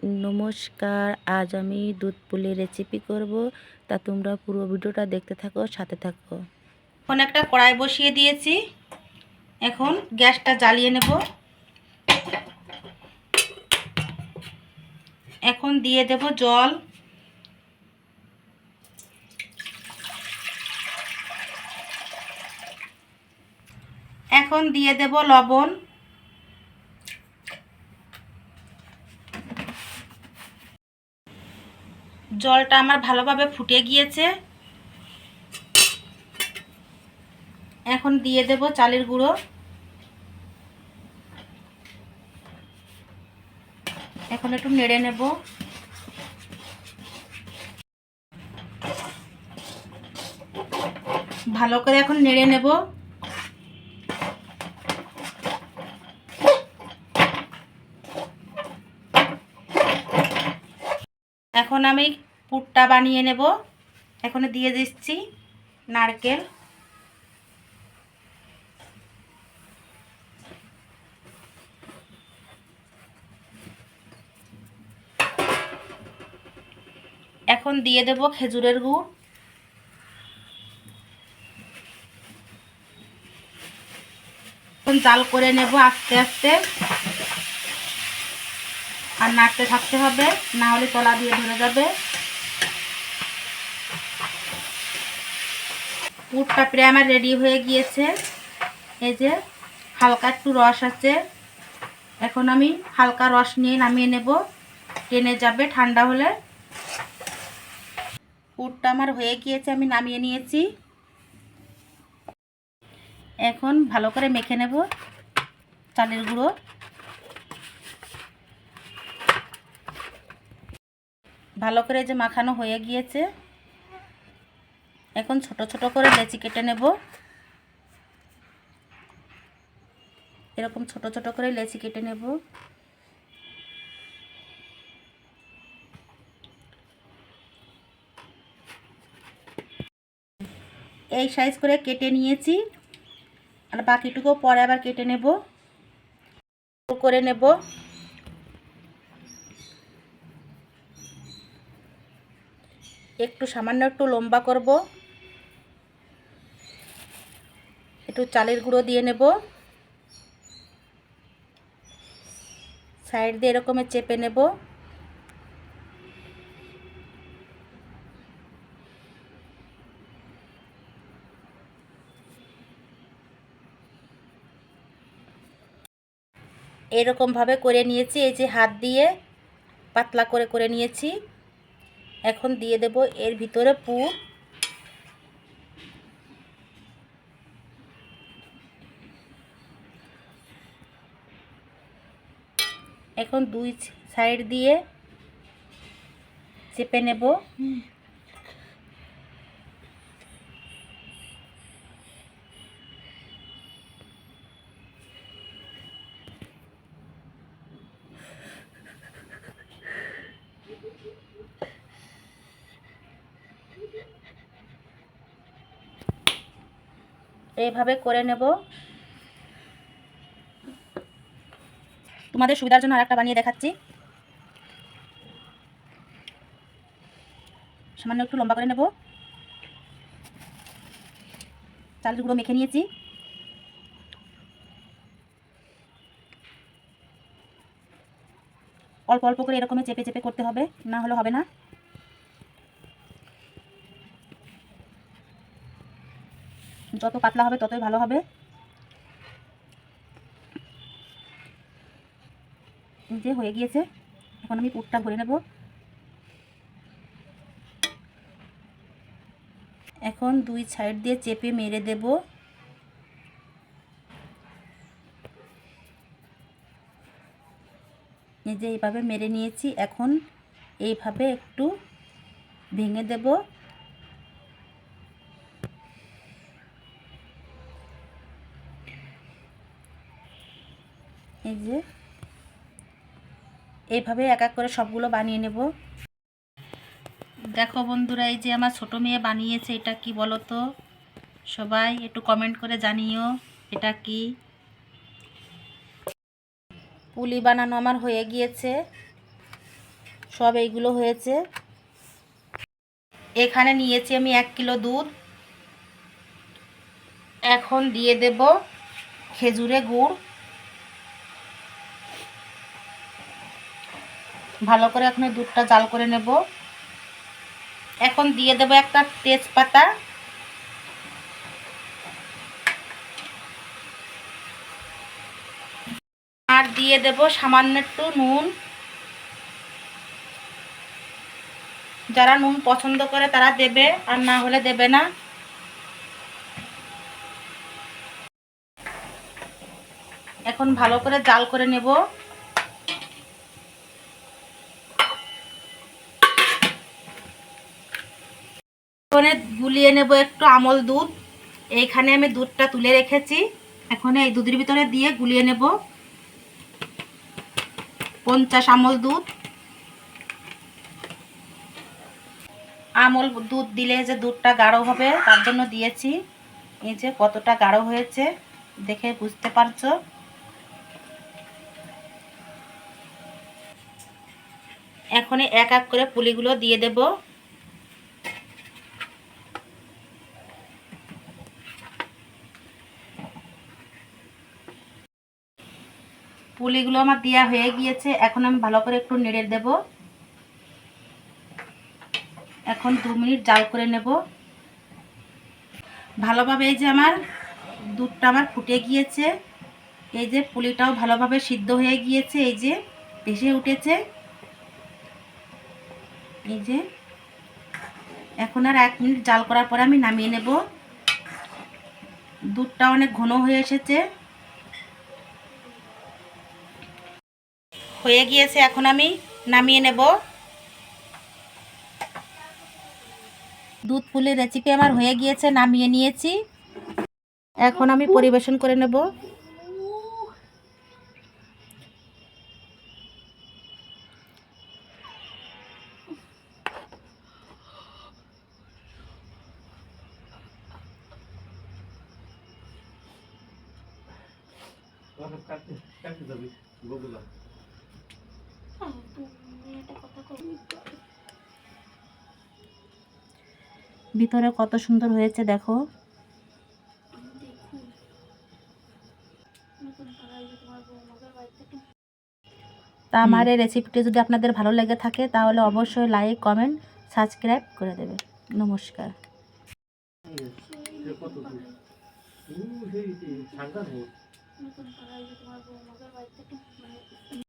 নমস্কার, আজ আমি দুধ পুলি রেসিপি করব, তা তোমরা পুরো ভিডিওটা দেখতে থাকো, সাথে থাকো। এখন একটা কড়াই বসিয়ে দিয়েছি, এখন গ্যাসটা জ্বালিয়ে নেব। এখন দিয়ে দেব জল, এখন দিয়ে দেব লবণ, জলটা আমার ভালোভাবে ফুটে গিয়েছে। এখন দিয়ে দেব চালের গুঁড়ো, এখন একটু নেড়ে নেব। ভালো করে এখন নেড়ে নেব। এখন আমি পুরটা বানিয়ে নেব। এখন দিয়ে দিচ্ছি নারকেল, এখন দিয়ে দেব খেজুরের গুড়, এখন জাল করে নেব আস্তে আস্তে, আর নাড়তে থাকতে হবে, না হলে তলা দিয়ে ধরে যাবে। পুরটা প্রায় আমার রেডি হয়ে গিয়েছে। এই যে হালকা একটু রস আছে, এখন আমি হালকা রস নিয়ে নামিয়ে নেব, টেনে যাবে ঠান্ডা হলে। পুরটা আমার হয়ে গিয়েছে, আমি নামিয়ে নিয়েছি। এখন ভালো করে মেখে নেব চালের গুঁড়ো। ভালো করে যে মাখানো হয়ে গিয়েছে, এখন ছোট ছোট করে লেচি কেটে নেব। এরকম ছোট ছোট করে লেচি কেটে নেব। এই সাইজ করে কেটে নিয়েছি, আর বাকিটুকু পরে আবার কেটে নেব, করে নেব। একটু সামান্য একটু লম্বা করব, একটু চালের গুঁড়ো দিয়ে নেব, সাইড দিয়ে এরকম চেপে নেব। এরকম ভাবে করে নিয়েছি, এই যে হাত দিয়ে পাতলা করে করে নিয়েছি। এখন দিয়ে দেব এর ভিতরে পুর। এখন দুই সাইড দিয়ে চেপে নেব। এইভাবে করে নেব। তোমাদের সুবিধার জন্য আরেকটা বানিয়ে দেখাচ্ছি। সামান্য একটু লম্বা করে নেব, চালের গুঁড়ো মেখে নিয়েছি। অল্প অল্প করে এরকম চেপে চেপে করতে হবে, না হলে হবে না। যত পাতলা হবে ততই ভালো হবে। যে হয়ে গিয়েছে, এখন আমি পুরটা ভরে নেব। এখন দুই সাইড দিয়ে চেপে মেরে দেব। এই যে এইভাবে মেরে নিয়েছি, এখন এইভাবে একটু ভেঙে দেব। এই যে এইভাবে এক এক করে সবগুলো বানিয়ে নেব। দেখো বন্ধুরা, এই যে আমার ছোট মেয়ে বানিয়েছে, এটা কি বলো তো? সবাই একটু কমেন্ট করে জানিও এটা কি। পুলি বানানো আমার হয়ে গিয়েছে। সব এইগুলো হয়েছে। এখানে নিয়েছি আমি 1 কিলো দুধ। এখন দিয়ে দেব খেজুরে গুড়। ভালো করে এখন দুধটা জাল করে নেব। এখন দিয়ে দেব একটা তেজপাতা, আর দিয়ে দেব সামান্য একটু নুন। যারা নুন পছন্দ করে তারা দেবে, আর না হলে দেবে না। এখন ভালো করে জাল করে নেব। এখানে গুলিয়ে নেব একটু আমল দুধ। এইখানে আমি দুধটা তুলে রেখেছি, এখন এই দুধের ভিতরে দিয়ে গুলিয়ে নেব। 50 আমল দুধ। আমল দুধ দিলে যে দুধটা গাঢ় হবে তার জন্য দিয়েছি। এই যে কতটা গাঢ় হয়েছে দেখে বুঝতে পারছো। এখন এক এক করে পুলিগুলো দিয়ে দেব। পুলিগুলো আমার দেওয়া হয়ে গিয়েছে। এখন আমি ভালো করে একটু নেড়ে দেব। এখন 2 মিনিট জাল করে নেব ভালোভাবে। এই যে আমার দুধটা আমার ফুটে গিয়েছে, এই যে পুলিটাও ভালোভাবে সিদ্ধ হয়ে গিয়েছে, এই যে ভেসে উঠেছে। এই যে এখন আর 1 মিনিট জাল করার পরে আমি নামিয়ে নেব। দুধটা অনেক ঘন হয়ে এসেছে, হয়ে গিয়েছে। এখন আমি নামিয়ে নেব। দুধ পুলির রেসিপি আমার হয়ে গিয়েছে, নামিয়ে নিয়েছি। এখন আমি পরিবেশন করে নেব। ভিতরে কত সুন্দর হয়েছে দেখো। তা আমার এই রেসিপিটি যদি আপনাদের ভালো লেগে থাকে তাহলে অবশ্যই লাইক, কমেন্ট, সাবস্ক্রাইব করে দেবে। নমস্কার।